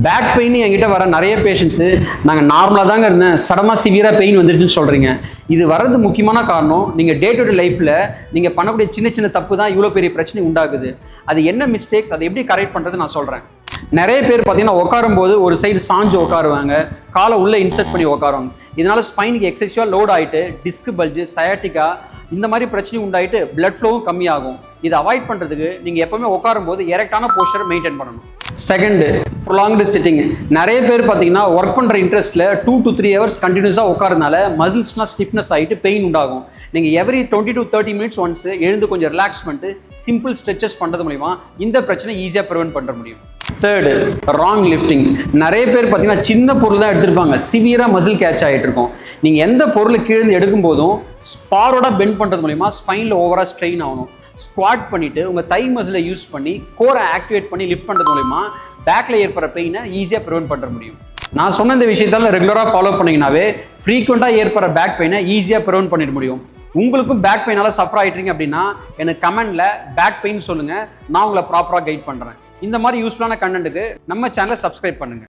Back pain என்கிட்ட வர நிறைய பேஷண்ட்ஸு நாங்கள் நார்மலாக தாங்க இருந்தேன், சடனாக சிவியராக பெயின் வந்துருச்சுன்னு சொல்கிறீங்க. இது வர்றது முக்கியமான காரணம் நீங்கள் டே டு டே லைஃப்பில் நீங்கள் பண்ணக்கூடிய சின்ன சின்ன தப்பு தான் இவ்வளோ பெரிய பிரச்சனை உண்டாகுது. அது என்ன மிஸ்டேக்ஸ், அதை எப்படி கரெக்ட் பண்ணுறது நான் சொல்கிறேன். நிறைய பேர் பார்த்தீங்கன்னா உட்காரும் போது ஒரு சைடு சாஞ்சு உட்காருவாங்க, காலை உள்ளே இன்சர்ட் பண்ணி உட்காருவாங்க. இதனால ஸ்பைனுக்கு எக்ஸசிவாக லோட் ஆகிட்டு டிஸ்க் பல்ஜு, சயாட்டிக்கா இந்த மாதிரி பிரச்சனையும் உண்டாயிட்டு பிளட் ஃப்ளோவும் கம்மியாகும். இதை அவாய்ட் பண்ணுறதுக்கு நீங்கள் எப்பவுமே உட்காரும் போது எரெக்டான போஸ்டரை மெயின்டைன் பண்ணணும். Second, prolonged sitting. நிறைய பேர் பார்த்தீங்கன்னா ஒர்க் பண்ணுற இன்ட்ரெஸ்ட்டில் 2 to 3 hours கண்டினியூஸாக உட்காரதுனால மசில்ஸ்லாம் ஸ்டிஃப்னஸ் ஆகிட்டு பெயின் உண்டாகும். நீங்கள் எவ்ரி 20 to 30 minutes ஒன்ஸ் எழுந்து கொஞ்சம் ரிலாக்ஸ் பண்ணிட்டு சிம்பிள் ஸ்ட்ரெச்சஸ் பண்ணுறது மூலிமா இந்த பிரச்சனை ஈஸியாக ப்ரிவென்ட் பண்ண முடியும். Third, wrong lifting. நிறைய பேர் பார்த்தீங்கன்னா சின்ன பொருள் தான் எடுத்திருப்பாங்க, சிவியராக மசில் கேட்ச் ஆகிட்டு இருக்கும். நீங்கள் எந்த பொருளை கீழே எடுக்கும் போதும் ஃபார்வர்டாக பெண்ட் பண்ணுறது மூலிமா ஸ்பைனில் ஓவராக ஸ்ட்ரெயின் ஆகணும். ஸ்குவாட் பண்ணிவிட்டு உங்கள் தை மசிலை யூஸ் பண்ணி கோரை ஆக்டிவேட் பண்ணி லிஃப்ட் பண்ணுறது மூலிமா பேக்கில் ஏற்படுற பெயினை ஈஸியாக ப்ரிவென்ட் பண்ண முடியும். நான் சொன்ன இந்த விஷயத்தால் ரெகுலராக ஃபாலோ பண்ணிங்கனாவே ஃப்ரீக்வெண்ட்டாக ஏற்படுற பேக் பெயினை ஈஸியாக ப்ரிவென்ட் பண்ணிட முடியும். உங்களுக்கும் பேக் பெயினால் சஃபர் ஆகிட்டீங்க அப்படின்னா எனக்கு கமெண்ட்டில் பேக் பெயின் சொல்லுங்கள், நான் உங்களை ப்ராப்பராக கைட் பண்ணுறேன். இந்த மாதிரி யூஸ்ஃபுல்லான கண்டென்ட்டுக்கு நம்ம சேனலை சப்ஸ்கிரைப் பண்ணுங்கள்.